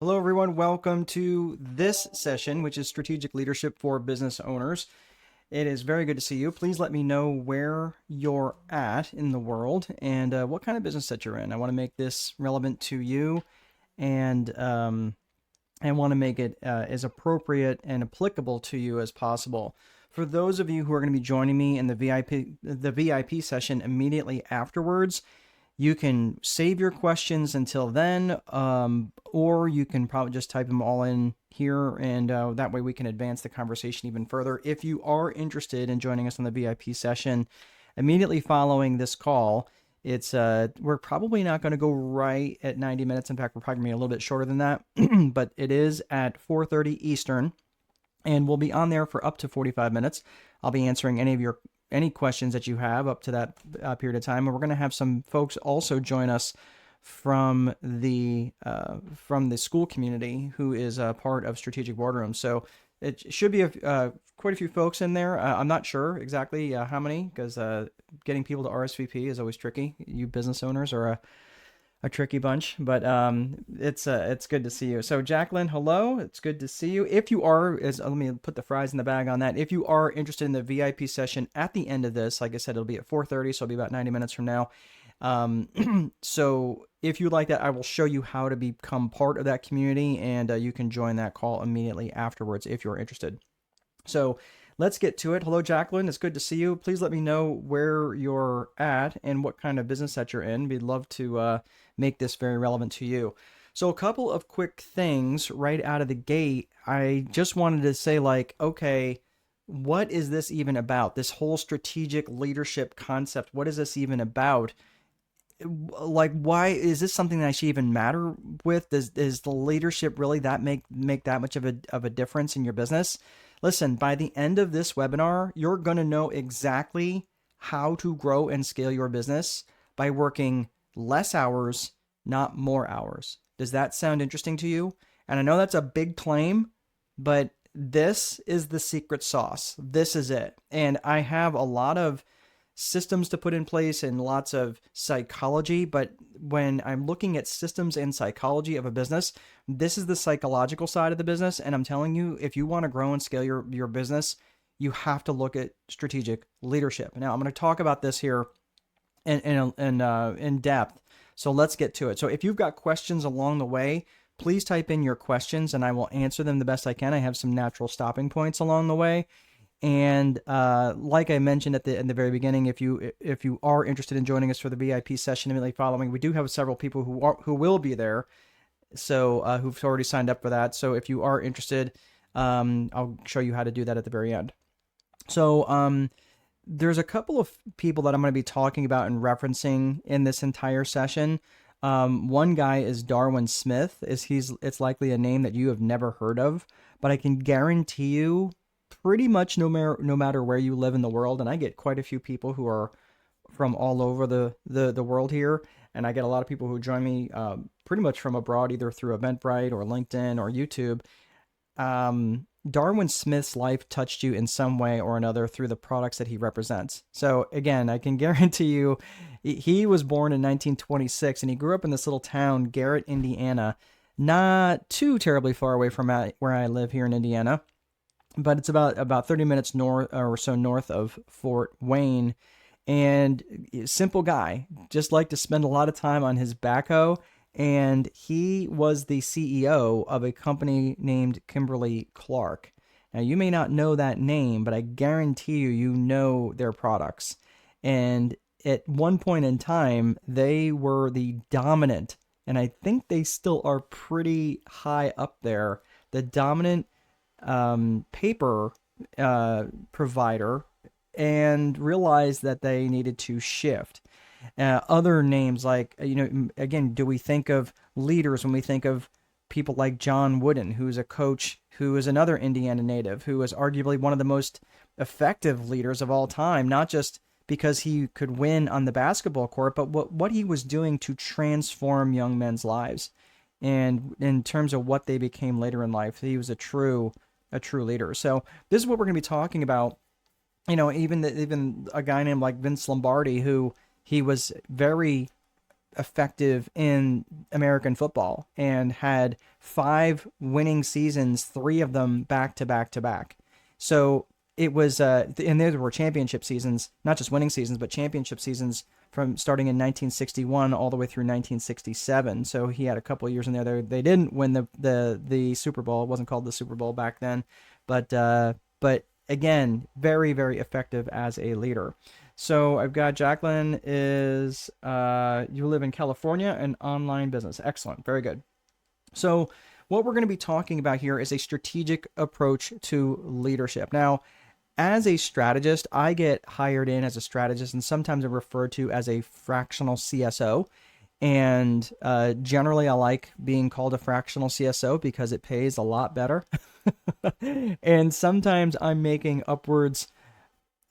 Hello, everyone. Welcome to this session, which is Strategic Leadership for Business Owners. It is very good to see you. Please let me know where you're at in the world and what kind of business that you're in. I want to make this relevant to you, and I want to make it as appropriate and applicable to you as possible. For those of you who are going to be joining me in the VIP session immediately afterwards, you can save your questions until then, or you can probably just type them all in here, and that way we can advance the conversation even further. If you are interested in joining us on the VIP session immediately following this call, it's we're probably not going to go right at 90 minutes. In fact, we're probably going to be a little bit shorter than that, but it is at 4:30 Eastern, and we'll be on there for up to 45 minutes. I'll be answering any questions that you have up to that period of time, and we're going to have some folks also join us from the school community who is a part of Strategic Boardroom. So it should be quite a few folks in there. I'm not sure exactly how many, because getting people to RSVP is always tricky. You business owners are a tricky bunch, but it's good to see you. So Jacqueline, hello, it's good to see you. If you are, let me put the fries in the bag on that. If you are interested in the VIP session at the end of this, like I said, it'll be at 4:30, so it'll be about 90 minutes from now. So if you like that, I will show you how to become part of that community, and you can join that call immediately afterwards if you're interested. So let's get to it. Hello, Jacqueline. It's good to see you. Please let me know where you're at and what kind of business that you're in. We'd love to make this very relevant to you. So a couple of quick things right out of the gate. I just wanted to say, okay, what is this even about? This whole strategic leadership concept, what is this even about? Why is this something that I should even matter with? Is the leadership really that make that much of a difference in your business? Listen, by the end of this webinar, you're going to know exactly how to grow and scale your business by working less hours, not more hours. Does that sound interesting to you? And I know that's a big claim, but this is the secret sauce. This is it. And I have a lot of systems to put in place and lots of psychology, but when I'm looking at systems and psychology of a business, this is the psychological side of the business. And I'm telling you, if you want to grow and scale your business, you have to look at strategic leadership. Now, I'm going to talk about this here in depth. So let's get to it. So if you've got questions along the way, please type in your questions and I will answer them the best I can. I have some natural stopping points along the way. And like I mentioned in the very beginning, if you are interested in joining us for the VIP session immediately following, we do have several people who will be there, so who've already signed up for that. So if you are interested, I'll show you how to do that at the very end. So there's a couple of people that I'm going to be talking about and referencing in this entire session. One guy is Darwin Smith. It's likely a name that you have never heard of, but I can guarantee you, pretty much no matter where you live in the world, and I get quite a few people who are from all over the world here, and I get a lot of people who join me pretty much from abroad, either through Eventbrite or LinkedIn or YouTube. Darwin Smith's life touched you in some way or another through the products that he represents. So again, I can guarantee you, he was born in 1926 and he grew up in this little town, Garrett, Indiana, not too terribly far away from where I live here in Indiana, but it's about 30 minutes north of Fort Wayne. And simple guy, just like to spend a lot of time on his backhoe. And he was the CEO of a company named Kimberly-Clark. Now, you may not know that name, but I guarantee you know their products. And at one point in time, they were the dominant, and I think they still are pretty high up there, the dominant paper provider, and realized that they needed to shift. Other names like, again, do we think of leaders when we think of people like John Wooden, who's a coach, who is another Indiana native, who is arguably one of the most effective leaders of all time, not just because he could win on the basketball court, but what he was doing to transform young men's lives. And in terms of what they became later in life, he was a true leader. So this is what we're going to be talking about. Even a guy named like Vince Lombardi, who he was very effective in American football and had 5 winning seasons, 3 of them back to back to back. So it was, and there were championship seasons, not just winning seasons, but championship seasons from starting in 1961 all the way through 1967. So he had a couple of years in there. They didn't win the Super Bowl. It wasn't called the Super Bowl back then, but again, very, very effective as a leader. So I've got Jacqueline is you live in California and online business. Excellent, very good. So what we're going to be talking about here is a strategic approach to leadership. Now, as a strategist, I get hired in as a strategist, and sometimes I'm referred to as a fractional CSO. And generally, I like being called a fractional CSO because it pays a lot better. And sometimes I'm making upwards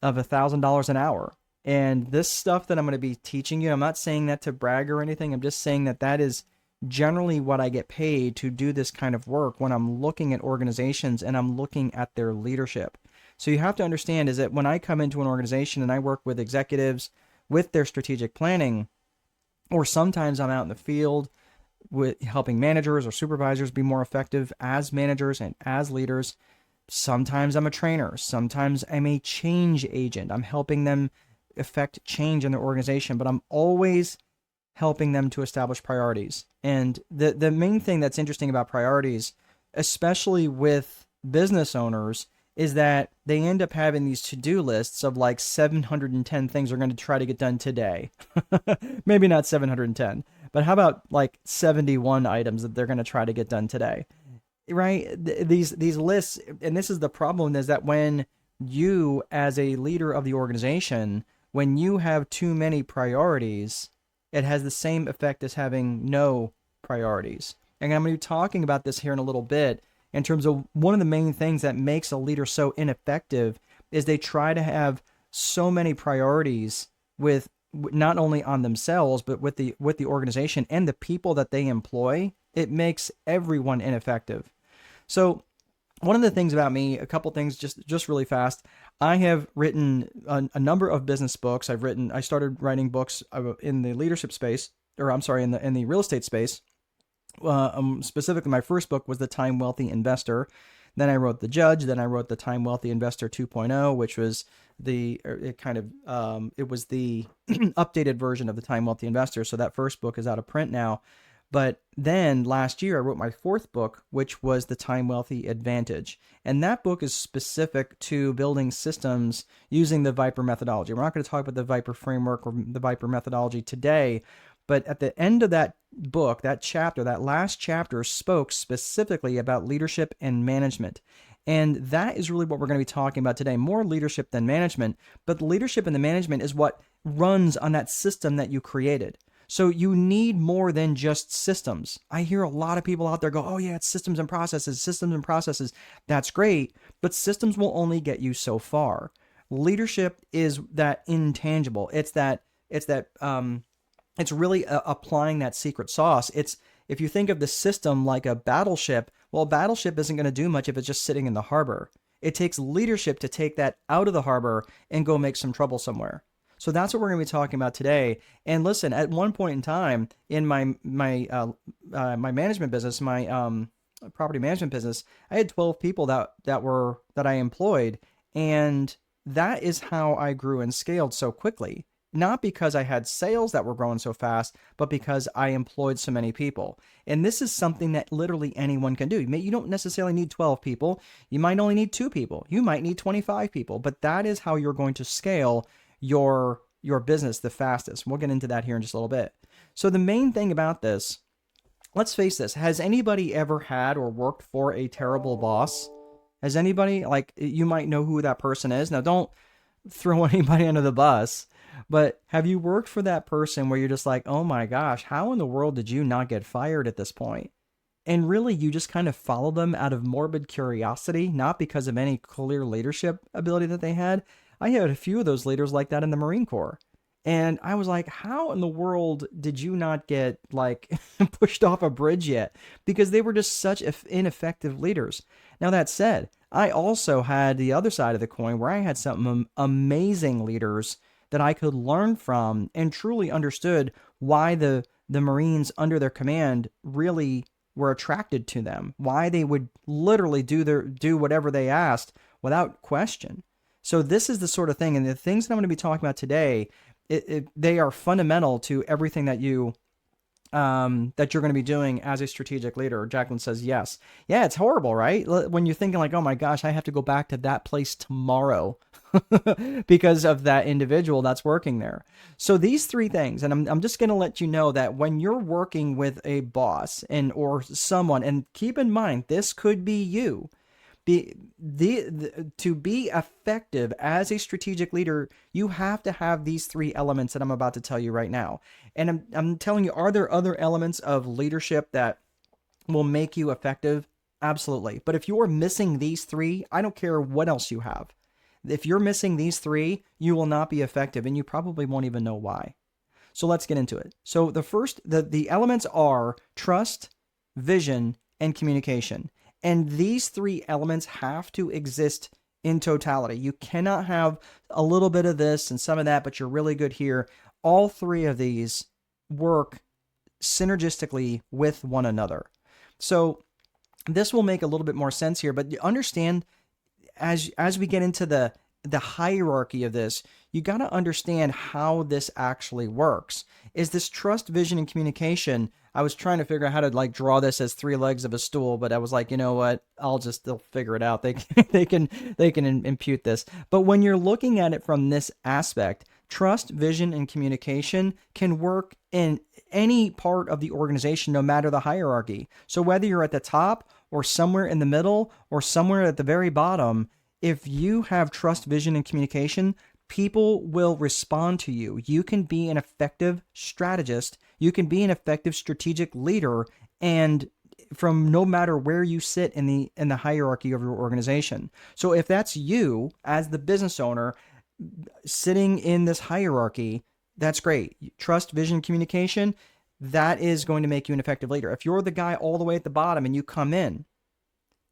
of $1,000 an hour. And this stuff that I'm going to be teaching you, I'm not saying that to brag or anything. I'm just saying that that is generally what I get paid to do this kind of work when I'm looking at organizations and I'm looking at their leadership. So you have to understand is that when I come into an organization and I work with executives with their strategic planning, or sometimes I'm out in the field with helping managers or supervisors be more effective as managers and as leaders. Sometimes I'm a trainer. Sometimes I'm a change agent. I'm helping them affect change in their organization, but I'm always helping them to establish priorities. And the main thing that's interesting about priorities, especially with business owners, is that they end up having these to-do lists of like 710 things they're going to try to get done today. Maybe not 710, but how about like 71 items that they're going to try to get done today? Right? These lists, and this is the problem, is that when you, as a leader of the organization, when you have too many priorities, it has the same effect as having no priorities. And I'm going to be talking about this here in a little bit in terms of one of the main things that makes a leader so ineffective is they try to have so many priorities with not only on themselves, but with the organization and the people that they employ. It makes everyone ineffective. So one of the things about me, a couple things just really fast. I have written a number of business books. I started writing books in the leadership space, or I'm sorry, in the real estate space. Specifically, my first book was The Time Wealthy Investor. Then I wrote The Judge. Then I wrote The Time Wealthy Investor 2.0, which was it was the updated version of The Time Wealthy Investor. So that first book is out of print now. But then last year, I wrote my fourth book, which was The Time Wealthy Advantage. And that book is specific to building systems using the Viper methodology. We're not going to talk about the Viper framework or the Viper methodology today, but at the end of that book, that chapter, that last chapter spoke specifically about leadership and management. And that is really what we're going to be talking about today, more leadership than management. But the leadership and the management is what runs on that system that you created. So you need more than just systems. I hear a lot of people out there go, oh yeah, it's systems and processes, systems and processes. That's great, but systems will only get you so far. Leadership is that intangible. It's really applying that secret sauce. It's, if you think of the system like a battleship, well, a battleship isn't going to do much if it's just sitting in the harbor. It takes leadership to take that out of the harbor and go make some trouble somewhere. So that's what we're going to be talking about today. And listen, at one point in time in my management business, my property management business, I had 12 people that I employed, and that is how I grew and scaled so quickly. Not because I had sales that were growing so fast, but because I employed so many people. And this is something that literally anyone can do. You don't necessarily need 12 people. You might only need 2 people. You might need 25 people, but that is how you're going to scale your business the fastest. We'll get into that here in just a little bit. So the main thing about this, let's face this, has anybody ever had or worked for a terrible boss? Has anybody, like, you might know who that person is. Now, don't throw anybody under the bus, but have you worked for that person where you're just like, oh my gosh, how in the world did you not get fired at this point? And really, you just kind of follow them out of morbid curiosity, not because of any clear leadership ability that they had. I had a few of those leaders like that in the Marine Corps. And I was like, how in the world did you not get like pushed off a bridge yet? Because they were just such ineffective leaders. Now, that said, I also had the other side of the coin where I had some amazing leaders that I could learn from and truly understood why the Marines under their command really were attracted to them, why they would literally do whatever they asked without question. So this is the sort of thing, and the things that I'm going to be talking about today, they are fundamental to everything that that you're going to be doing as a strategic leader. Jacqueline says yes. Yeah, it's horrible, right? When you're thinking like, oh my gosh, I have to go back to that place tomorrow because of that individual that's working there. So these three things, and I'm just going to let you know that when you're working with a boss or someone, and keep in mind, this could be you. To be effective as a strategic leader, you have to have these three elements that I'm about to tell you right now. And I'm telling you, are there other elements of leadership that will make you effective? Absolutely. But if you are missing these three, I don't care what else you have. If you're missing these three, you will not be effective, and you probably won't even know why. So let's get into it. So the elements are trust, vision, and communication. And these three elements have to exist in totality. You cannot have a little bit of this and some of that, but you're really good here. All three of these work synergistically with one another. So this will make a little bit more sense here, but you understand as we get into the hierarchy of this, you got to understand how this actually works. Is this trust, vision, and communication? I was trying to figure out how to draw this as three legs of a stool, but I was like, you know what? They'll figure it out. They can impute this. But when you're looking at it from this aspect, trust, vision, and communication can work in any part of the organization, no matter the hierarchy. So whether you're at the top or somewhere in the middle or somewhere at the very bottom, if you have trust, vision, and communication, people will respond to you. You can be an effective strategist. You can be an effective strategic leader, and from no matter where you sit in the hierarchy of your organization. So if that's you as the business owner sitting in this hierarchy, that's great. Trust, vision, communication, that is going to make you an effective leader. If you're the guy all the way at the bottom and you come in,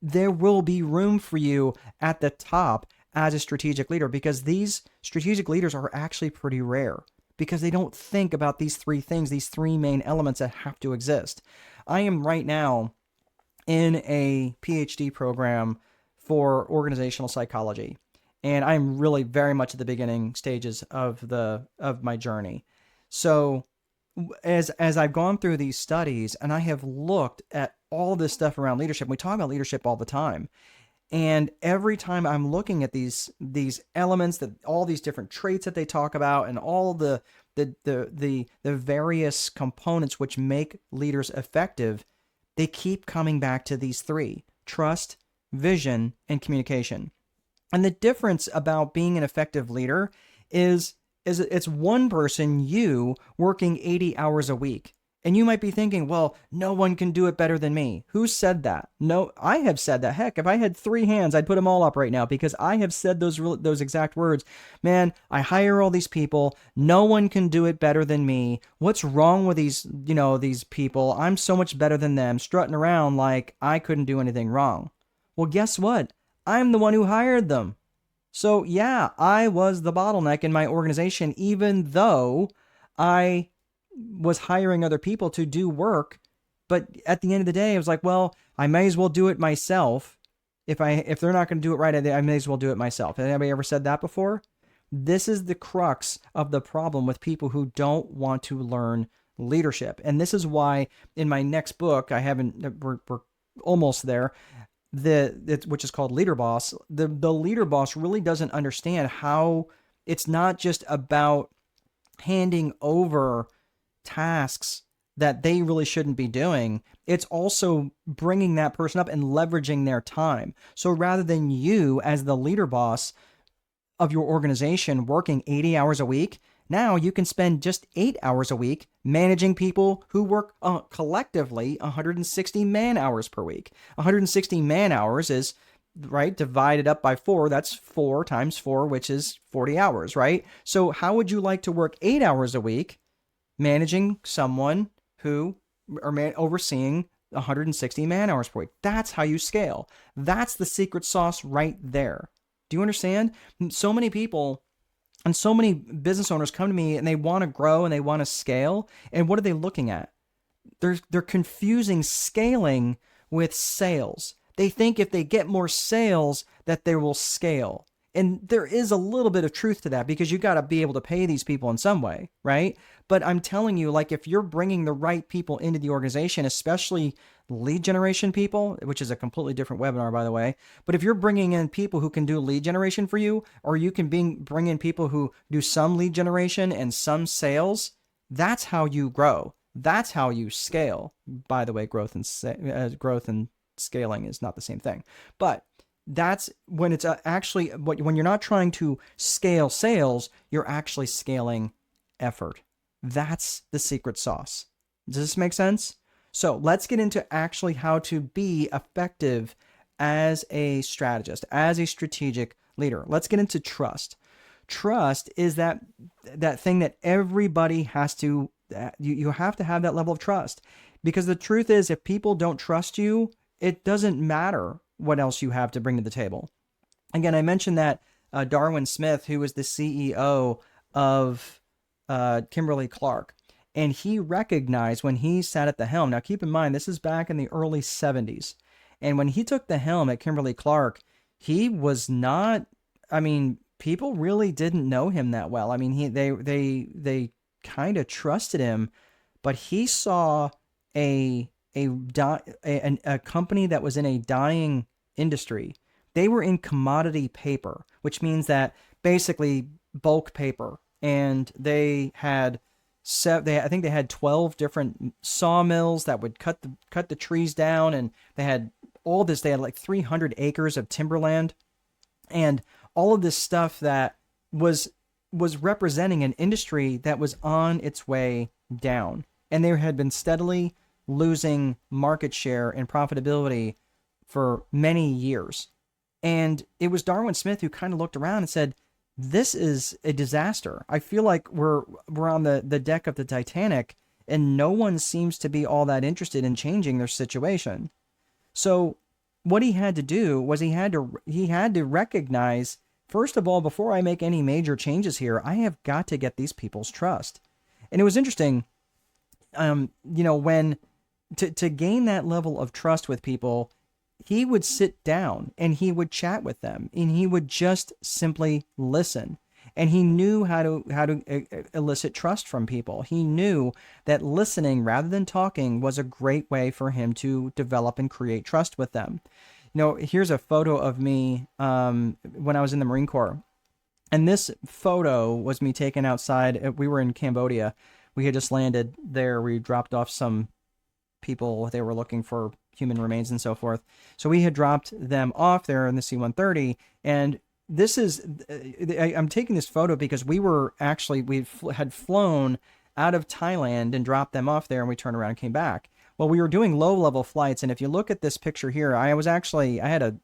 there will be room for you at the top as a strategic leader, because these strategic leaders are actually pretty rare because they don't think about these three things, these three main elements that have to exist. I am right now in a PhD program for organizational psychology, and I'm really very much at the beginning stages of my journey. So as I've gone through these studies and I have looked at all this stuff around leadership, we talk about leadership all the time. And every time I'm looking at these elements, that all these different traits that they talk about, and all the various components which make leaders effective, they keep coming back to these three: trust, vision, and communication. And the difference about being an effective leader is it's one person, you, working 80 hours a week. And you might be thinking, well, no one can do it better than me. Who said that? No, I have said that. Heck, if I had three hands, I'd put them all up right now, because I have said those exact words. Man, I hire all these people. No one can do it better than me. What's wrong with these people? I'm so much better than them, strutting around like I couldn't do anything wrong. Well, guess what? I'm the one who hired them. So yeah, I was the bottleneck in my organization, even though I was hiring other people to do work. But at the end of the day, I was like, well, I may as well do it myself. If they're not going to do it right, I may as well do it myself. Has anybody ever said that before? This is the crux of the problem with people who don't want to learn leadership. And this is why in my next book, we're almost there, which is called Leader Boss. The leader boss really doesn't understand how it's not just about handing over tasks that they really shouldn't be doing. It's also bringing that person up and leveraging their time. So rather than you as the leader boss of your organization working 80 hours a week, now you can spend just 8 hours a week managing people who work collectively 160 man hours per week. 160 man hours is, right, divided up by 4. That's 4 times 4, which is 40 hours, right? So how would you like to work 8 hours a week managing someone who overseeing 160 man hours per week? That's how you scale. That's the secret sauce right there. Do you understand? So many people And so many business owners come to me and they want to grow and they want to scale. And what are they looking at? They're confusing scaling with sales. They think if they get more sales that they will scale. And there is a little bit of truth to that because you got to be able to pay these people in some way, right? But I'm telling you, like, if you're bringing the right people into the organization, especially lead generation people, which is a completely different webinar, by the way. But if you're bringing in people who can do lead generation for you, or you can bring in people who do some lead generation and some sales, that's how you grow. That's how you scale. By the way, growth and scaling is not the same thing. But that's when it's actually when you're not trying to scale sales, you're actually scaling effort. That's the secret sauce. Does this make sense? So let's get into actually how to be effective as a strategist, as a strategic leader. Let's get into trust. Trust is that thing that everybody has to, you have to have that level of trust, because the truth is, if people don't trust you, it doesn't matter what else you have to bring to the table. Again, I mentioned that Darwin Smith, who was the CEO of Kimberly-Clark, and he recognized when he sat at the helm. Now, keep in mind, this is back in the early 70s. And when he took the helm at Kimberly-Clark, he was not, I mean, people really didn't know him that well. I mean, they kind of trusted him, but he saw a company that was in a dying industry. They were in commodity paper, which means that basically bulk paper. And they had I think they had 12 different sawmills that would cut the trees down, and they had all this. They had like 300 acres of timberland, and all of this stuff that was representing an industry that was on its way down, and they had been steadily losing market share and profitability for many years. And it was Darwin Smith who kind of looked around and said, this is a disaster. I feel like we're on the deck of the Titanic, and no one seems to be all that interested in changing their situation. So what he had to do was he had to recognize, first of all, before I make any major changes here, I have got to get these people's trust. And it was interesting, when to gain that level of trust with people, he would sit down and he would chat with them, and he would just simply listen. And he knew how to elicit trust from people. He knew that listening rather than talking was a great way for him to develop and create trust with them. Here's a photo of me when I was in the Marine Corps. And this photo was me taken outside. We were in Cambodia. We had just landed there. We dropped off some people. They were looking for human remains and so forth. So we had dropped them off there in the C-130. And this is, I'm taking this photo because we had flown out of Thailand and dropped them off there, and we turned around and came back. Well, we were doing low-level flights, and if you look at this picture here, I had a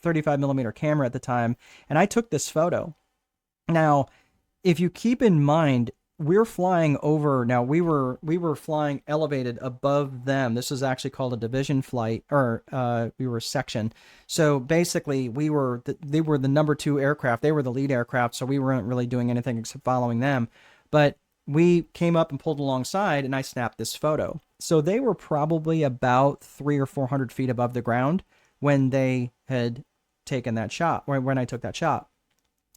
35 millimeter camera at the time, and I took this photo. Now, if you keep in mind, we're flying over, now we were flying elevated above them. This is actually called a division flight, or we were a section. So basically they were the number 2 aircraft. They were the lead aircraft, so we weren't really doing anything except following them. But we came up and pulled alongside, and I snapped this photo. So they were probably about 300 or 400 feet above the ground when they had taken that shot, or when I took that shot.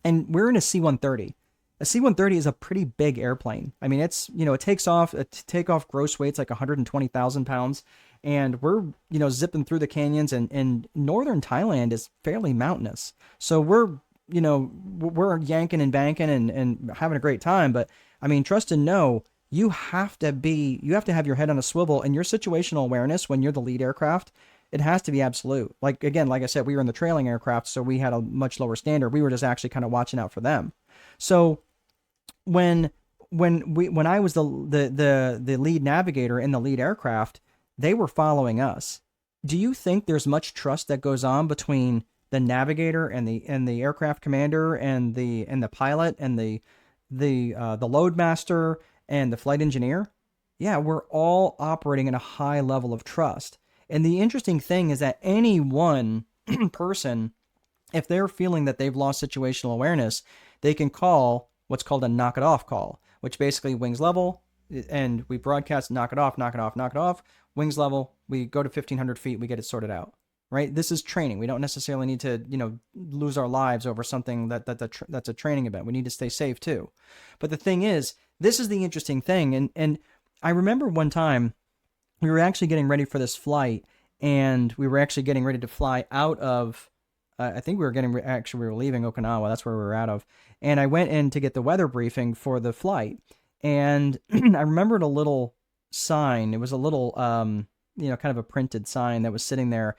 And we're in a C-130. A C-130 is a pretty big airplane. I mean, it's, it takes off, takeoff gross weight's like 120,000 pounds. And we're, zipping through the canyons, and northern Thailand is fairly mountainous. So we're yanking and banking and having a great time. But I mean, trust and know, you have to have your head on a swivel, and your situational awareness when you're the lead aircraft, it has to be absolute. Like I said, we were in the trailing aircraft, so we had a much lower standard. We were just actually kind of watching out for them. So when I was the lead navigator in the lead aircraft, they were following us. Do you think there's much trust that goes on between the navigator and the aircraft commander and the pilot and the load master and the flight engineer? Yeah, we're all operating at a high level of trust. And the interesting thing is that any one person, if they're feeling that they've lost situational awareness, they can call what's called a knock it off call, which basically wings level, and we broadcast knock it off, knock it off, knock it off, wings level, we go to 1,500 feet, we get it sorted out. Right? This is training. We don't necessarily need to, lose our lives over something that's a training event. We need to stay safe too. But the thing is, this is the interesting thing. And I remember one time we were actually getting ready for this flight, and we were actually getting ready to fly out of, I think we were leaving Okinawa. That's where we were out of. And I went in to get the weather briefing for the flight. And I remembered a little sign. It was a little, kind of a printed sign that was sitting there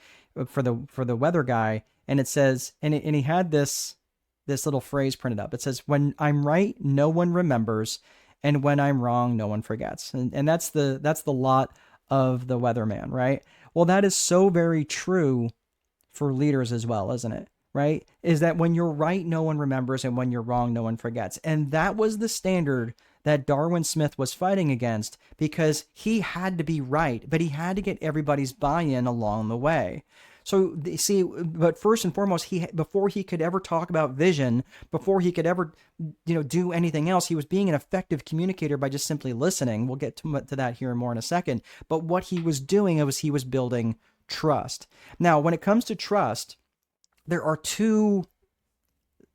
for the weather guy, and it says, and he had this little phrase printed up. It says, "When I'm right, no one remembers, and when I'm wrong, no one forgets." And that's the lot of the weatherman, right? Well, that is so very true for leaders as well, isn't it? Right? Is that when you're right, no one remembers, and when you're wrong, no one forgets. And that was the standard that Darwin Smith was fighting against, because he had to be right, but he had to get everybody's buy-in along the way. So see, but first and foremost, before he could ever talk about vision, before he could ever, do anything else, he was being an effective communicator by just simply listening. We'll get to that here more in a second. But what he was doing was he was building trust. Now, when it comes to trust, there are two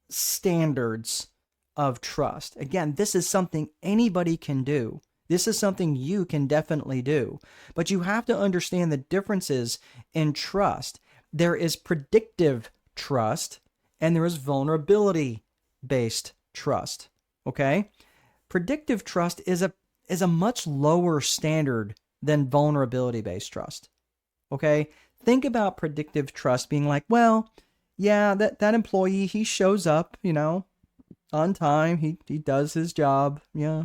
standards of trust. Again, this is something anybody can do. This is something you can definitely do. But you have to understand the differences in trust. There is predictive trust, and there is vulnerability-based trust. Okay? Predictive trust is a much lower standard than vulnerability-based trust. Okay? Think about predictive trust being like, well, yeah, that employee, he shows up, on time. He does his job. Yeah,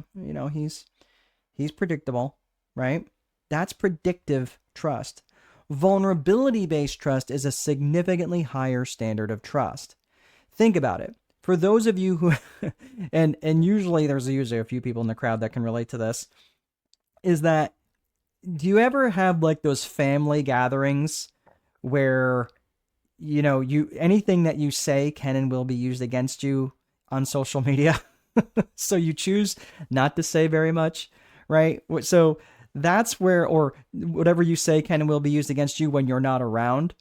he's predictable, right? That's predictive trust. Vulnerability-based trust is a significantly higher standard of trust. Think about it. For those of you who, and usually there's usually a few people in the crowd that can relate to this, is that, do you ever have like those family gatherings where, anything that you say can and will be used against you on social media? So you choose not to say very much, right? So that's where, or whatever you say can and will be used against you when you're not around.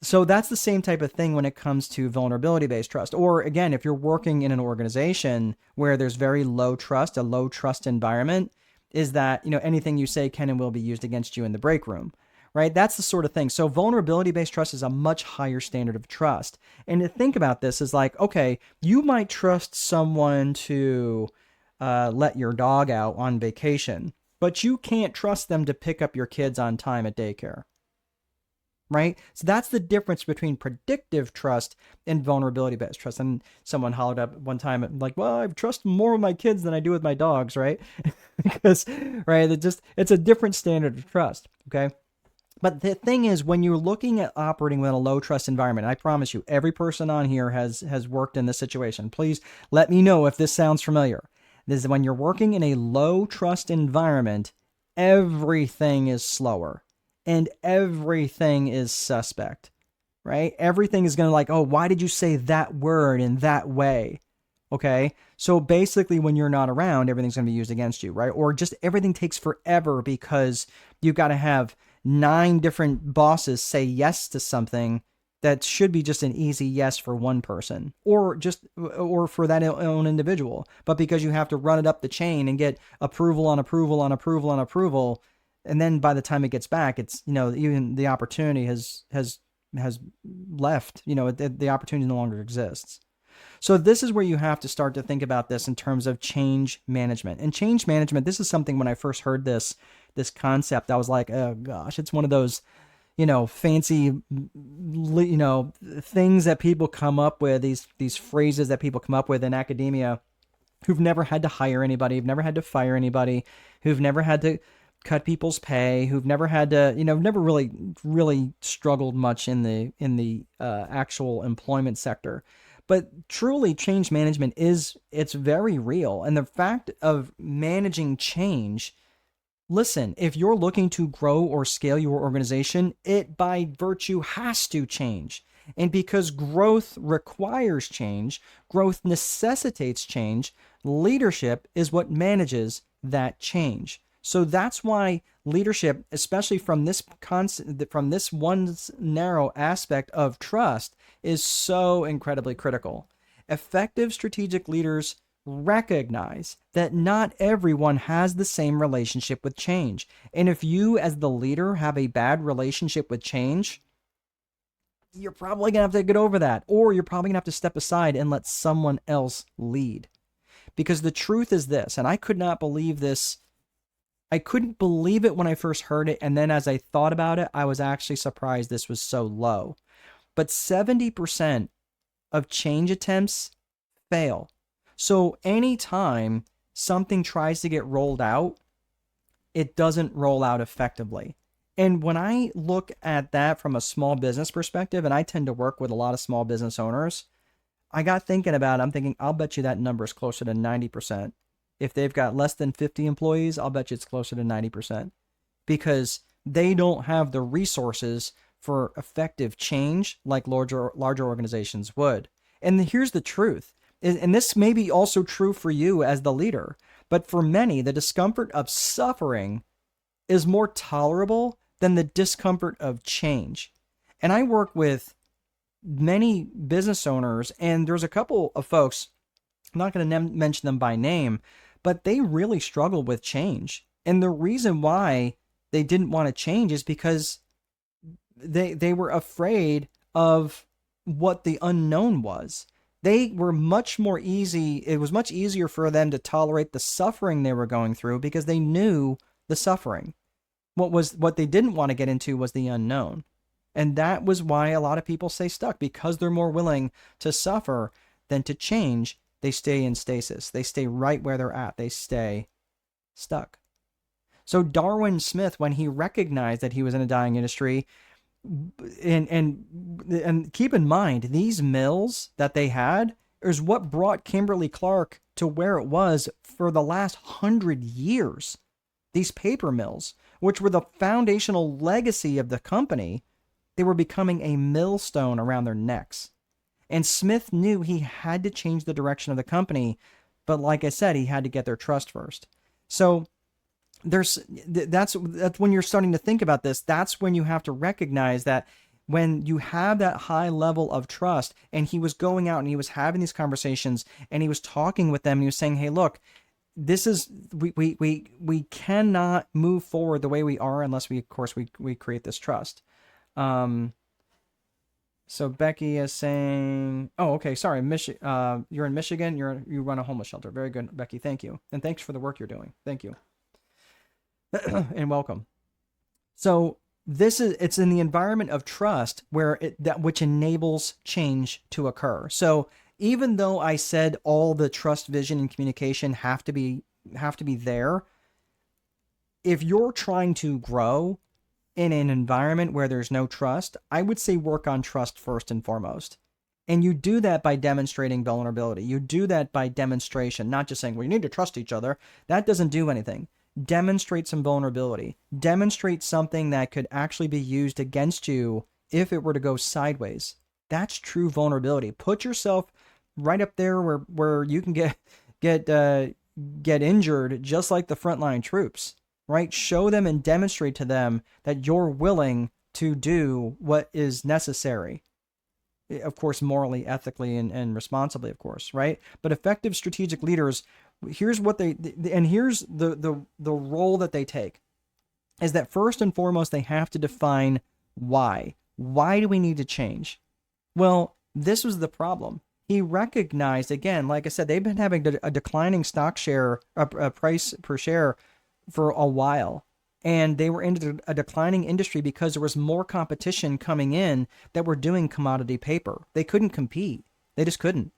So that's the same type of thing when it comes to vulnerability-based trust. Or again, if you're working in an organization where there's very low trust, a low trust environment, is that, anything you say can and will be used against you in the break room, right? That's the sort of thing. So vulnerability-based trust is a much higher standard of trust. And to think about this is like, okay, you might trust someone to let your dog out on vacation, but you can't trust them to pick up your kids on time at daycare, right? So that's the difference between predictive trust and vulnerability-based trust. And someone hollered up one time, like, well, I trust more with my kids than I do with my dogs, right? Because, right, it's a different standard of trust, okay? But the thing is, when you're looking at operating within a low trust environment, I promise you, every person on here has worked in this situation. Please let me know if this sounds familiar. This is when you're working in a low trust environment, everything is slower and everything is suspect, right? Everything is going to like, oh, why did you say that word in that way? Okay. So basically when you're not around, everything's going to be used against you, right? Or just everything takes forever because you've got to have 9 different bosses say yes to something that should be just an easy yes for one person or for that own individual. But because you have to run it up the chain and get approval on approval on approval on approval, and then by the time it gets back, it's, even the opportunity has left, the opportunity no longer exists. So this is where you have to start to think about this in terms of change management. And change management, this is something when I first heard this concept, I was like, oh gosh, it's one of those, fancy, things that people come up with, these phrases that people come up with in academia who've never had to hire anybody, who've never had to fire anybody, who've never had to cut people's pay, who've never had to, never really struggled much in the actual employment sector. But truly, change management it's very real. And the fact of managing change, listen, if you're looking to grow or scale your organization, it by virtue has to change. And because growth requires change, growth necessitates change, leadership is what manages that change. So that's why leadership, especially from this from this one narrow aspect of trust, is so incredibly critical. Effective strategic leaders recognize that not everyone has the same relationship with change. And if you, as the leader, have a bad relationship with change, you're probably going to have to get over that, or you're probably going to have to step aside and let someone else lead. Because the truth is this, and I could not believe this. I couldn't believe it when I first heard it, and then as I thought about it, I was actually surprised this was so low. But 70% of change attempts fail. So anytime something tries to get rolled out, it doesn't roll out effectively. And when I look at that from a small business perspective, and I tend to work with a lot of small business owners, I got thinking about it. I'm thinking, I'll bet you that number is closer to 90%. If they've got less than 50 employees, I'll bet you it's closer to 90%, because they don't have the resources for effective change like larger organizations would. And here's the truth. And this may be also true for you as the leader, but for many, the discomfort of suffering is more tolerable than the discomfort of change. And I work with many business owners, and there's a couple of folks, I'm not going to mention them by name, but they really struggle with change. And the reason why they didn't want to change is because they were afraid of what the unknown was. They were much more easy. It was much easier for them to tolerate the suffering they were going through because they knew the suffering. What they didn't want to get into was the unknown. And that was why a lot of people stay stuck, because they're more willing to suffer than to change. They stay in stasis. They stay right where they're at. They stay stuck. So Darwin Smith, when he recognized that he was in a dying industry, and keep in mind, these mills that they had is what brought Kimberly-Clark to where it was for the last 100 years. These paper mills, which were the foundational legacy of the company, they were becoming a millstone around their necks. And Smith knew he had to change the direction of the company, but like I said, he had to get their trust first. So that's when you're starting to think about this. That's when you have to recognize that when you have that high level of trust, and he was going out and he was having these conversations and he was talking with them and he was saying, hey, look, this is, we cannot move forward the way we are unless we create this trust. So Becky is saying, oh, okay, sorry, you're in Michigan, you run a homeless shelter. Very good, Becky, thank you. And thanks for the work you're doing. Thank you. And welcome. So it's in the environment of trust which enables change to occur. So even though I said all the trust, vision, and communication have to be there, if you're trying to grow in an environment where there's no trust, I would say work on trust first and foremost. And you do that by demonstrating vulnerability. You do that by demonstration, not just saying, well, you need to trust each other. That doesn't do anything. Demonstrate some vulnerability. Demonstrate something that could actually be used against you if it were to go sideways. That's true vulnerability. Put yourself right up there where you can get injured just like the frontline troops, right? Show them and demonstrate to them that you're willing to do what is necessary. Of course, morally, ethically, and responsibly, of course, right? But effective strategic leaders, here's what here's the role that they take, is that first and foremost, they have to define why. Why do we need to change? Well, this was the problem. He recognized, again, like I said, they've been having a declining stock share, a price per share for a while. And they were in a declining industry because there was more competition coming in that were doing commodity paper. They couldn't compete. They just couldn't.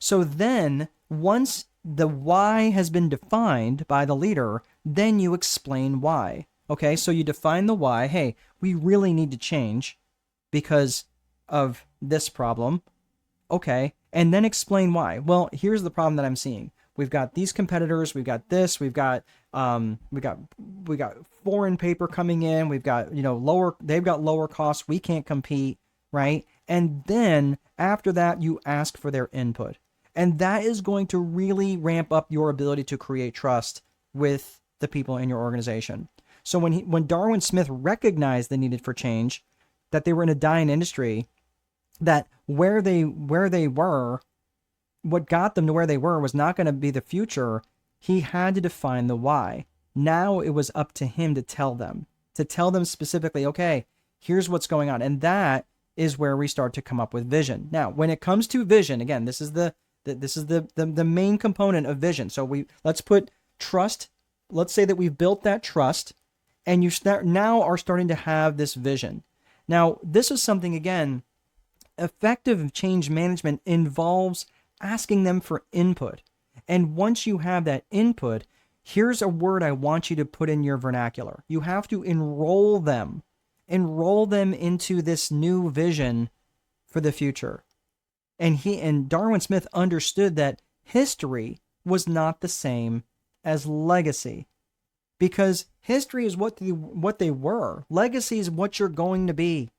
So then, once the why has been defined by the leader, then you explain why. Okay, so you define the why. Hey, we really need to change because of this problem. Okay, and then explain why. Well, here's the problem that I'm seeing. We've got these competitors. We've got this. We've got foreign paper coming in. We've got they've got lower costs. We can't compete, right? And then after that, you ask for their input. And that is going to really ramp up your ability to create trust with the people in your organization. So when Darwin Smith recognized the need for change, that they were in a dying industry, that where they were, what got them to where they were was not going to be the future. He had to define the why. Now it was up to him to tell them specifically, okay, here's what's going on. And that is where we start to come up with vision. Now, when it comes to vision, again, this is the main component of vision. So let's put trust. Let's say that we've built that trust, and you now are starting to have this vision. Now, this is something, again, effective change management involves asking them for input. And once you have that input, here's a word I want you to put in your vernacular. You have to enroll them into this new vision for the future. And Darwin Smith understood that history was not the same as legacy, because history is what they were. Legacy is what you're going to be,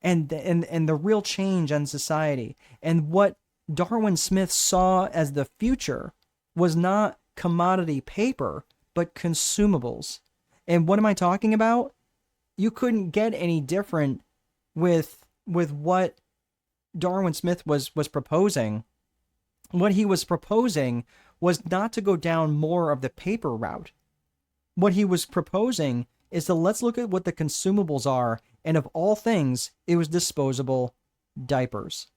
and the real change in society. And what Darwin Smith saw as the future was not commodity paper, but consumables. And what am I talking about? You couldn't get any different with what Darwin Smith was proposing. What he was proposing was not to go down more of the paper route. What he was proposing is to let's look at what the consumables are, and of all things, it was disposable diapers.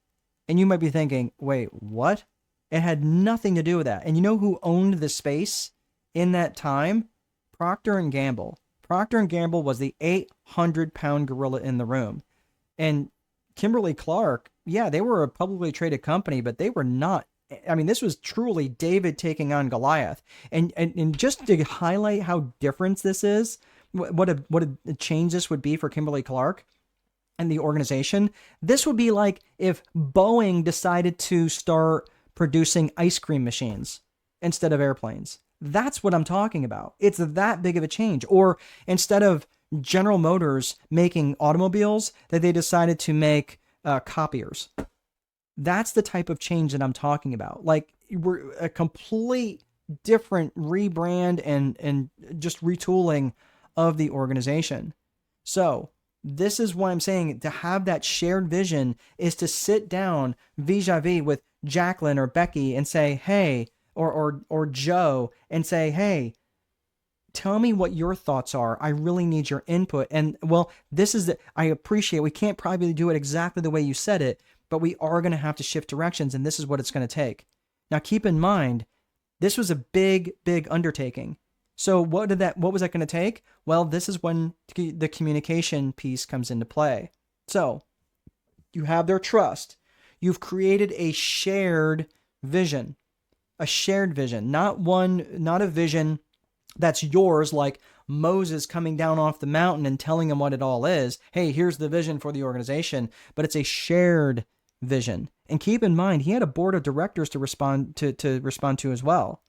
And you might be thinking, wait, what? It had nothing to do with that. And you know who owned the space in that time? Procter & Gamble. Procter & Gamble was the 800-pound gorilla in the room. And Kimberly-Clark, yeah, they were a publicly traded company, but they were not. I mean, this was truly David taking on Goliath. And just to highlight how different this is, what a change this would be for Kimberly-Clark and the organization, this would be like if Boeing decided to start producing ice cream machines instead of airplanes. That's what I'm talking about. It's that big of a change. Or instead of General Motors making automobiles, that they decided to make copiers. That's the type of change that I'm talking about. Like, we're a complete different rebrand and just retooling of the organization. So this is why I'm saying to have that shared vision is to sit down vis-a-vis with Jacqueline or Becky and say, hey, or Joe, and say, hey, tell me what your thoughts are. I really need your input. And well, I appreciate, we can't probably do it exactly the way you said it, but we are going to have to shift directions, and this is what it's going to take. Now, keep in mind, this was a big, big undertaking. So what was that going to take? Well, this is when the communication piece comes into play. So you have their trust. You've created a shared vision, not a vision that's yours, like Moses coming down off the mountain and telling him what it all is. Hey, here's the vision for the organization, but it's a shared vision. And keep in mind, he had a board of directors to respond to as well.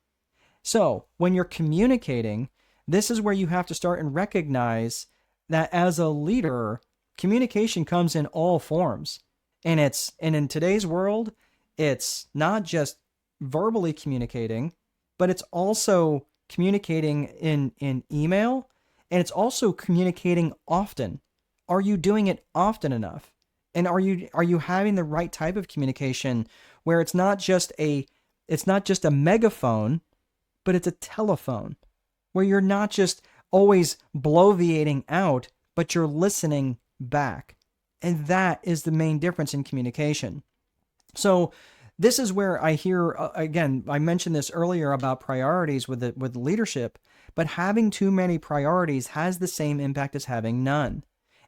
So when you're communicating, this is where you have to start and recognize that as a leader, communication comes in all forms. And in today's world, it's not just verbally communicating, but it's also communicating in email, and it's also communicating often. Are you doing it often enough? And are you having the right type of communication where it's not just a megaphone, but it's a telephone, where you're not just always bloviating out, but you're listening back. And that is the main difference in communication. So this is where I hear, again, I mentioned this earlier about priorities with leadership, but having too many priorities has the same impact as having none.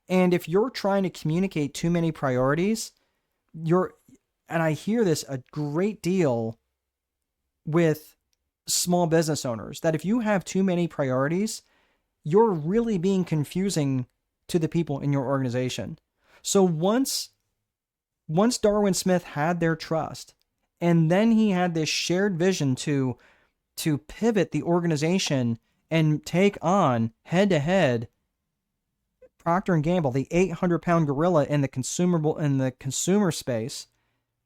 And if you're trying to communicate too many priorities, and I hear this a great deal with small business owners, that if you have too many priorities, you're really being confusing to the people in your organization. So once Darwin Smith had their trust, and then he had this shared vision to pivot the organization and take on head-to-head Procter and Gamble, the 800-pound gorilla in the consumer space,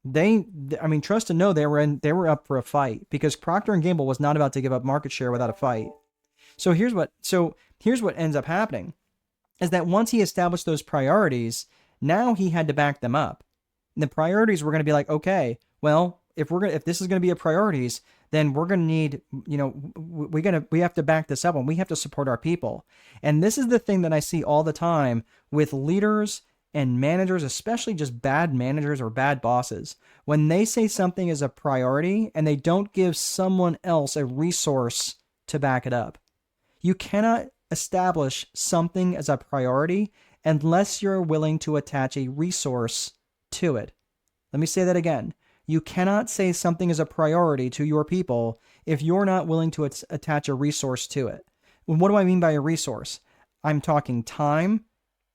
I mean, trust and know they were up for a fight, because Procter and Gamble was not about to give up market share without a fight. So here's what ends up happening is that once he established those priorities, now he had to back them up. And the priorities were going to be like, okay, well, if this is going to be a priorities, then we're going to need, we have to back this up, and we have to support our people. And this is the thing that I see all the time with leaders and managers, especially just bad managers or bad bosses. When they say something is a priority and they don't give someone else a resource to back it up. You cannot establish something as a priority unless you're willing to attach a resource to it. Let me say that again. You cannot say something is a priority to your people if you're not willing to attach a resource to it. What do I mean by a resource? I'm talking time,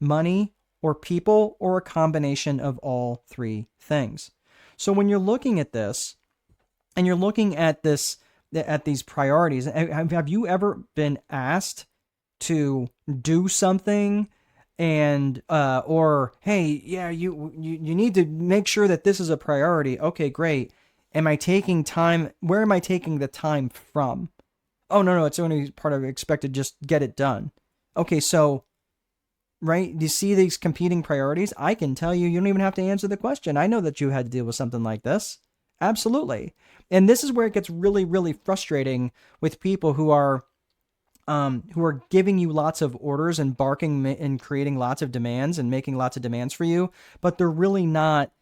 money, or people, or a combination of all three things. So when you're looking at this, and you're looking at these priorities, have you ever been asked to do something and or hey, yeah, you need to make sure that this is a priority? Okay, great. Am I taking time? Where am I taking the time from? Oh, no, it's only part of expected, just get it done. Okay, so right, do you see these competing priorities? I can tell you don't even have to answer the question. I know that you had to deal with something like this. Absolutely. And this is where it gets really, really frustrating with people who are giving you lots of orders and barking and creating lots of demands and making lots of demands for you, but they're really not,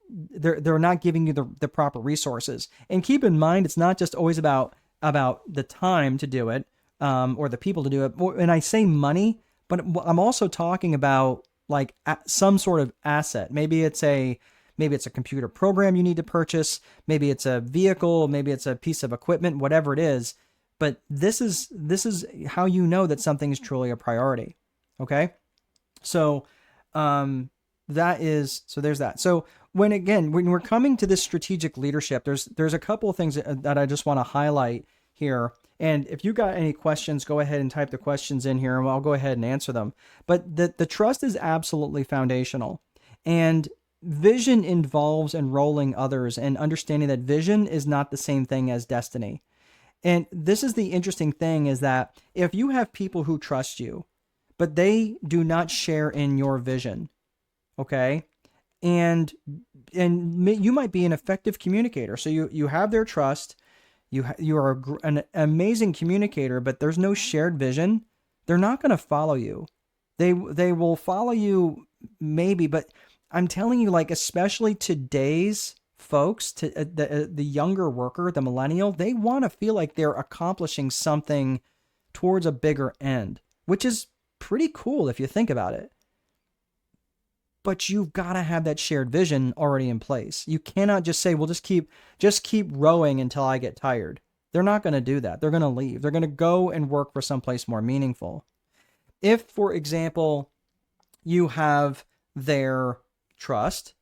they're not giving you the proper resources. And keep in mind, it's not just always about the time to do it, or the people to do it. And I say money, but I'm also talking about like some sort of asset. Maybe it's a computer program you need to purchase. Maybe it's a vehicle. Maybe it's a piece of equipment, whatever it is. But this is how you know that something is truly a priority. Okay. So, there's that. So when we're coming to this strategic leadership, there's a couple of things that I just want to highlight here. And if you got any questions, go ahead and type the questions in here and I'll go ahead and answer them. But the trust is absolutely foundational. And vision involves enrolling others and understanding that vision is not the same thing as destiny. And this is the interesting thing, is that if you have people who trust you, but they do not share in your vision, okay? And you might be an effective communicator. So you have their trust. You are an amazing communicator, but there's no shared vision. They're not going to follow you. They will follow you maybe, but I'm telling you, like, especially today's folks, to the younger worker, the millennial, they want to feel like they're accomplishing something towards a bigger end, which is pretty cool if you think about it. But you've got to have that shared vision already in place. You cannot just say, well, just keep rowing until I get tired. They're not going to do that. They're going to leave. They're going to go and work for someplace more meaningful. If, for example, you have their trust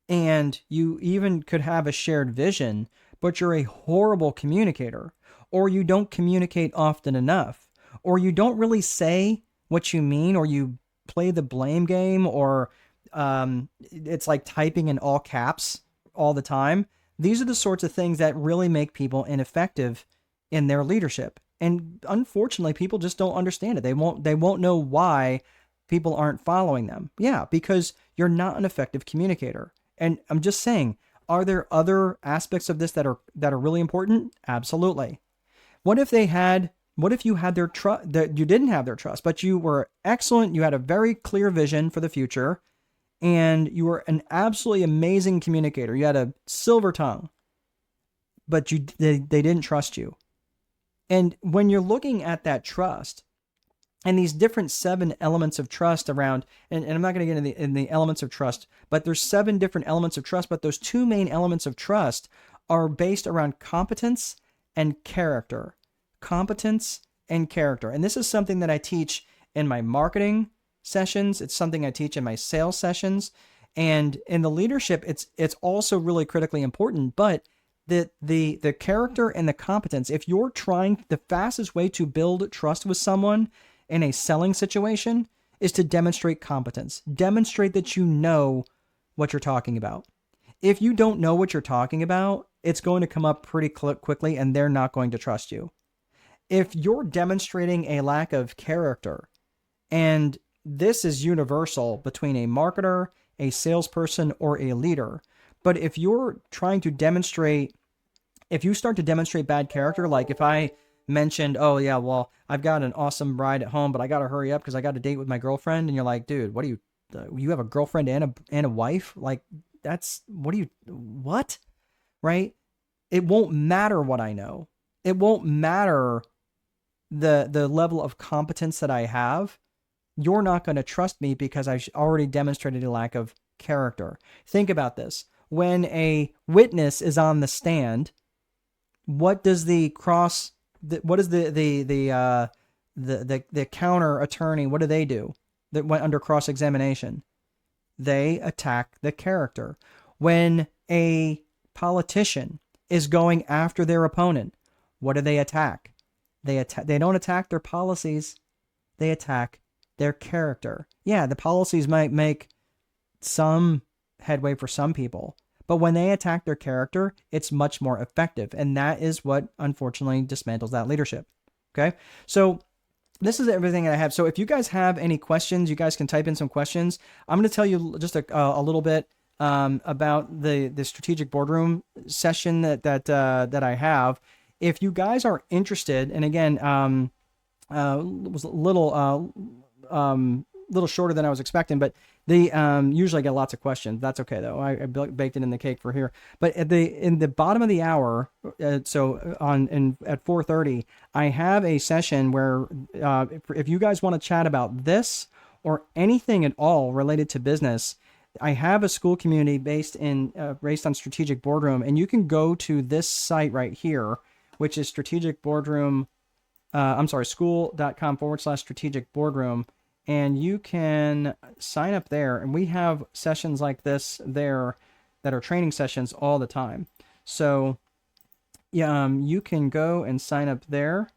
and you even could have a shared vision, but you're a horrible communicator, or you don't communicate often enough, or you don't really say what you mean, or you play the blame game, or it's like typing in all caps all the time. These are the sorts of things that really make people ineffective in their leadership. And unfortunately, people just don't understand it. They won't know why people aren't following them. Yeah, because you're not an effective communicator. And I'm just saying, are there other aspects of this that are really important? Absolutely. What if you had their trust, that you didn't have their trust, but you were excellent, you had a very clear vision for the future, and you were an absolutely amazing communicator. You had a silver tongue, but they didn't trust you. And when you're looking at that trust and these different 7 elements of trust around, and I'm not going to get in the elements of trust, but there's 7 different elements of trust, but those 2 main elements of trust are based around competence and character. Competence and character. And this is something that I teach in my marketing sessions. It's something I teach in my sales sessions. And in the leadership, it's also really critically important. But the character and the competence, if you're trying, the fastest way to build trust with someone in a selling situation is to demonstrate competence. Demonstrate that you know what you're talking about. If you don't know what you're talking about, it's going to come up pretty quickly and they're not going to trust you. If you're demonstrating a lack of character, and this is universal between a marketer, a salesperson, or a leader, but if you're trying to demonstrate, if you start to demonstrate bad character, like if I mentioned, oh yeah, well, I've got an awesome bride at home, but I got to hurry up because I got a date with my girlfriend, and you're like, dude, what do you have a girlfriend and a wife? Like, that's, what? Right? It won't matter what I know. It won't matter the level of competence that I have. You're not going to trust me because I've already demonstrated a lack of character. Think about this. When a witness is on the stand, what does the counter attorney, what do? That went under cross-examination? They attack the character. When a politician is going after their opponent, what do they attack? They don't attack their policies. They attack their character. Yeah, the policies might make some headway for some people, but when they attack their character, it's much more effective. And that is what unfortunately dismantles that leadership. Okay. So this is everything that I have. So if you guys have any questions, you guys can type in some questions. I'm going to tell you just a little bit about the strategic boardroom session that I have. If you guys are interested, and again, was a little shorter than I was expecting, but they usually get lots of questions. That's okay though. I baked it in the cake for here. But in the bottom of the hour, so at 4:30, I have a session where if you guys want to chat about this or anything at all related to business, I have a school community based on Strategic Boardroom, and you can go to this site right here, which is Strategic Boardroom. School.com/strategic boardroom, and you can sign up there. And we have sessions like this there that are training sessions all the time. So yeah, you can go and sign up there.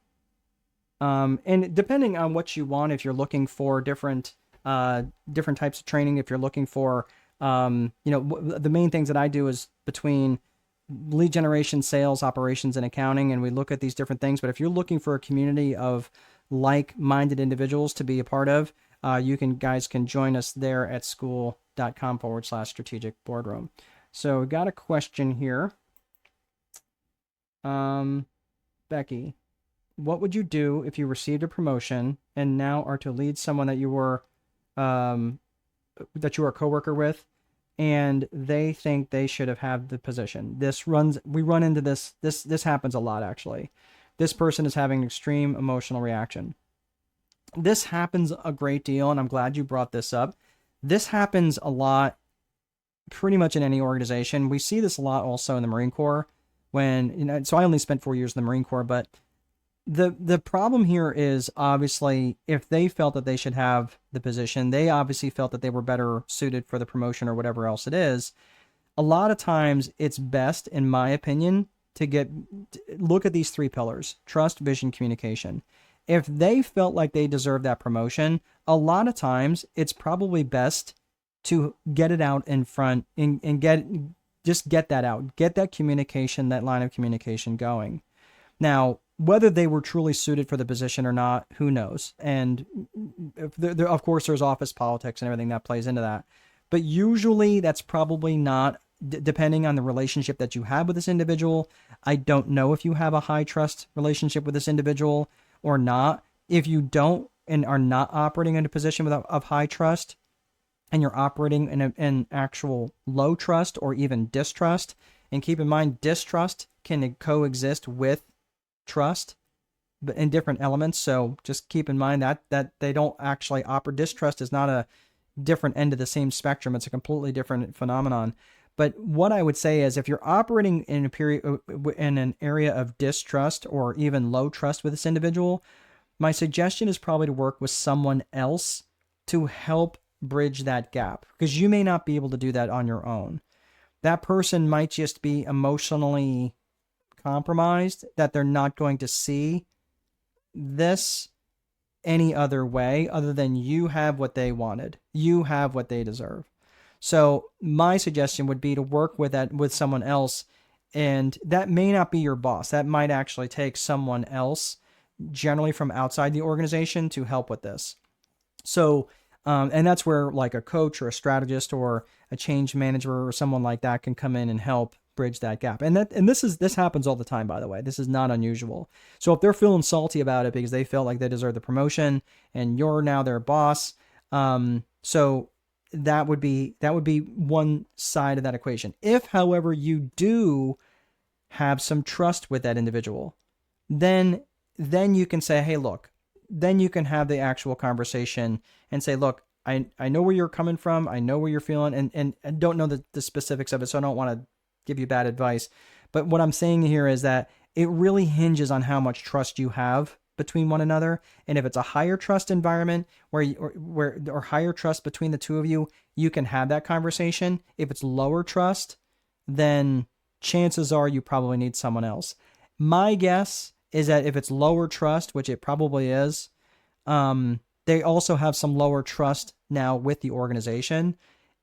And depending on what you want, if you're looking for different types of training, if you're looking for, the main things that I do is between lead generation, sales, operations, and accounting, and we look at these different things. But if you're looking for a community of like-minded individuals to be a part of, you guys can join us there at school.com/strategic boardroom. So we got a question here. Becky, what would you do if you received a promotion and now are to lead someone that you were a coworker with, and they think they should have had the position? We run into this happens a lot, actually. This person is having an extreme emotional reaction. This happens a great deal, and I'm glad you brought this up. This happens a lot pretty much in any organization. We see this a lot also in the Marine Corps so I only spent 4 years in the Marine Corps, but the problem here is, obviously, if they felt that they should have the position, they obviously felt that they were better suited for the promotion or whatever else it is. A lot of times it's best, in my opinion, to look at these 3 pillars: trust, vision, communication. If they felt like they deserved that promotion, a lot of times it's probably best to get it out in front and get that out, get that communication, that line of communication going. Now, whether they were truly suited for the position or not, who knows? And of course, there's office politics and everything that plays into that. But usually that's probably not, depending on the relationship that you have with this individual. I don't know if you have a high trust relationship with this individual or not. If you don't and are not operating in a position of high trust, and you're operating in actual low trust or even distrust, and keep in mind, distrust can coexist with trust, but in different elements. So just keep in mind that they don't actually operate. Distrust is not a different end of the same spectrum. It's a completely different phenomenon. But what I would say is, if you're operating in an area of distrust or even low trust with this individual, my suggestion is probably to work with someone else to help bridge that gap, because you may not be able to do that on your own. That person might just be emotionally compromised, that they're not going to see this any other way other than you have what they wanted. You have what they deserve. So my suggestion would be to work with someone else, and that may not be your boss. That might actually take someone else, generally from outside the organization, to help with this. So, and that's where like a coach or a strategist or a change manager or someone like that can come in and help bridge that gap. And this happens all the time, by the way. This is not unusual. So if they're feeling salty about it because they felt like they deserve the promotion and you're now their boss, so that would be one side of that equation. If, however, you do have some trust with that individual, then you can say, hey, look, then you can have the actual conversation and say, look, I know where you're coming from. I know where you're feeling, and I don't know the specifics of it, so I don't want to give you bad advice. But what I'm saying here is that it really hinges on how much trust you have between one another. And if it's a higher trust environment or higher trust between the two of you, you can have that conversation. If it's lower trust, then chances are you probably need someone else. My guess is that if it's lower trust, which it probably is, they also have some lower trust now with the organization,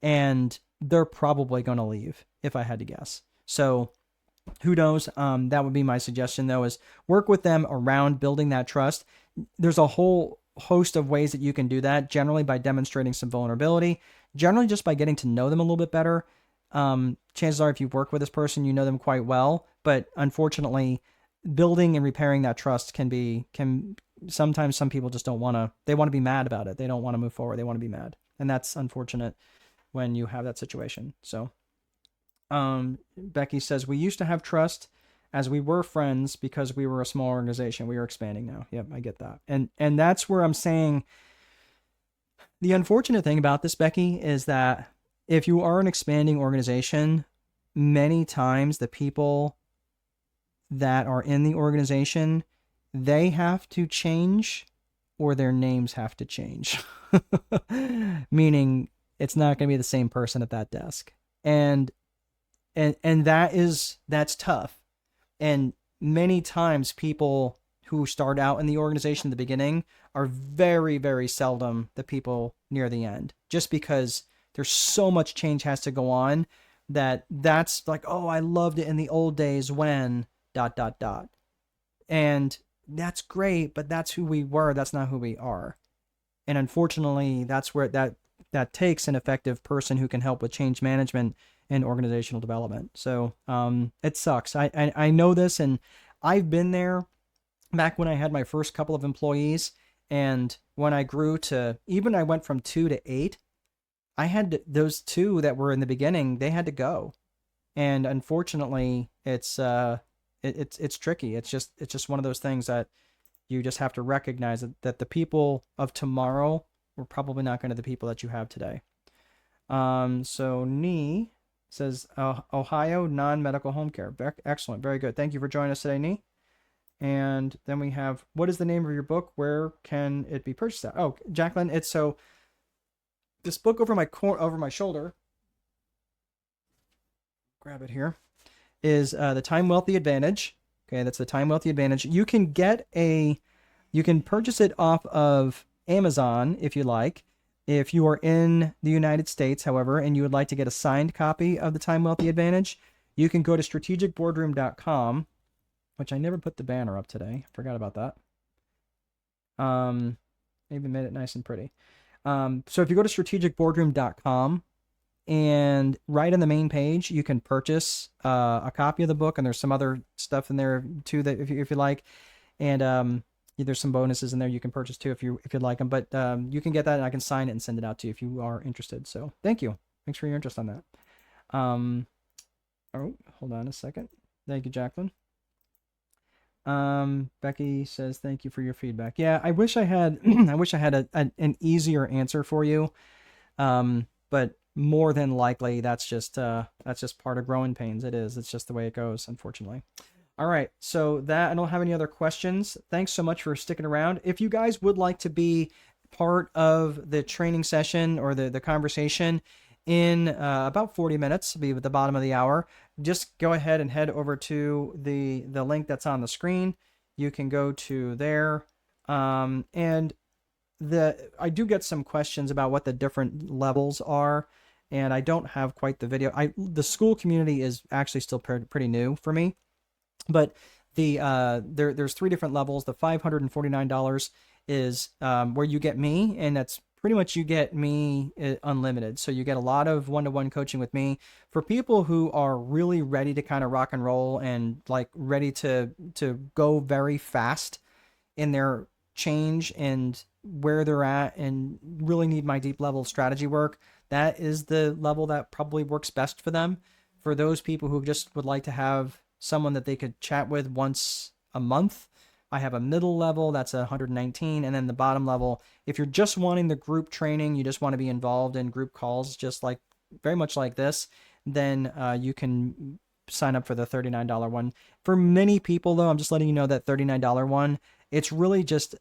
and they're probably going to leave, if I had to guess. So who knows? That would be my suggestion, though, is work with them around building that trust. There's a whole host of ways that you can do that, generally by demonstrating some vulnerability, generally just by getting to know them a little bit better. Chances are if you work with this person, you know them quite well, but unfortunately, building and repairing that trust can sometimes some people just don't want to, they want to be mad about it. They don't want to move forward. They want to be mad. And that's unfortunate when you have that situation. So, Becky says, we used to have trust as we were friends because we were a small organization. We are expanding now. Yep, I get that. And that's where I'm saying the unfortunate thing about this, Becky, is that if you are an expanding organization, many times the people that are in the organization, they have to change or their names have to change. Meaning it's not going to be the same person at that desk. And that's tough. And many times people who start out in the organization at the beginning are very, very seldom the people near the end, just because there's so much change has to go on that's like, oh, I loved it in the old days when ... And that's great, but that's who we were. That's not who we are. And unfortunately, that's where that takes an effective person who can help with change management and organizational development. So it sucks. I know this, and I've been there back when I had my first couple of employees, and when I grew to, even I went from 2 to 8, I had those 2 that were in the beginning, they had to go. And unfortunately, it's tricky. It's just one of those things that you just have to recognize that the people of tomorrow were probably not going to be the people that you have today. So Nee says, Ohio non-medical home care. Excellent. Very good. Thank you for joining us today, Nee. And then we have, what is the name of your book? Where can it be purchased at? Oh, Jacqueline, it's so this book over my shoulder, grab it here, is the Time Wealthy Advantage. Okay, that's the Time Wealthy Advantage. You can purchase it off of Amazon if you like. If you are in the United States, however, and you would like to get a signed copy of the Time Wealthy Advantage, you can go to strategicboardroom.com, which I never put the banner up today. I forgot about that. Maybe made it nice and pretty. So if you go to strategicboardroom.com, and right on the main page, you can purchase a copy of the book, and there's some other stuff in there too that if you like, and there's some bonuses in there you can purchase too if you'd like them. But you can get that, and I can sign it and send it out to you if you are interested. So thank you, thanks for your interest on that. Oh, hold on a second. Thank you, Jacqueline. Becky says thank you for your feedback. Yeah, I wish I had an easier answer for you, but more than likely that's just part of growing pains. It's just the way it goes, unfortunately. All right, so I don't have any other questions. Thanks so much for sticking around. If you guys would like to be part of the training session or the conversation in about 40 minutes, be at the bottom of the hour, just go ahead and head over to the link that's on the screen. You can go to there, and I do get some questions about what the different levels are, and I don't have quite the video. The school community is actually still pretty new for me, but there's three different levels. The $549 is where you get me, and that's pretty much you get me unlimited. So you get a lot of one-to-one coaching with me for people who are really ready to kind of rock and roll and like ready to go very fast in their change and where they're at and really need my deep level strategy work. That is the level that probably works best for them. For those people who just would like to have someone that they could chat with once a month, I have a middle level that's 119, and then the bottom level, if you're just wanting the group training, you just want to be involved in group calls, just like very much like this, then you can sign up for the $39 one. For many people, though, I'm just letting you know that $39 one, it's really just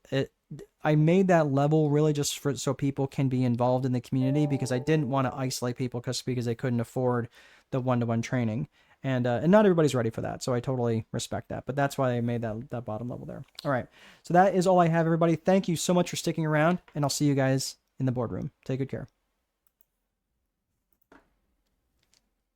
I made that level really just for so people can be involved in the community, because I didn't want to isolate people because they couldn't afford the one-to-one training. And not everybody's ready for that, so I totally respect that. But that's why I made that bottom level there. All right, so that is all I have, everybody. Thank you so much for sticking around, and I'll see you guys in the boardroom. Take good care.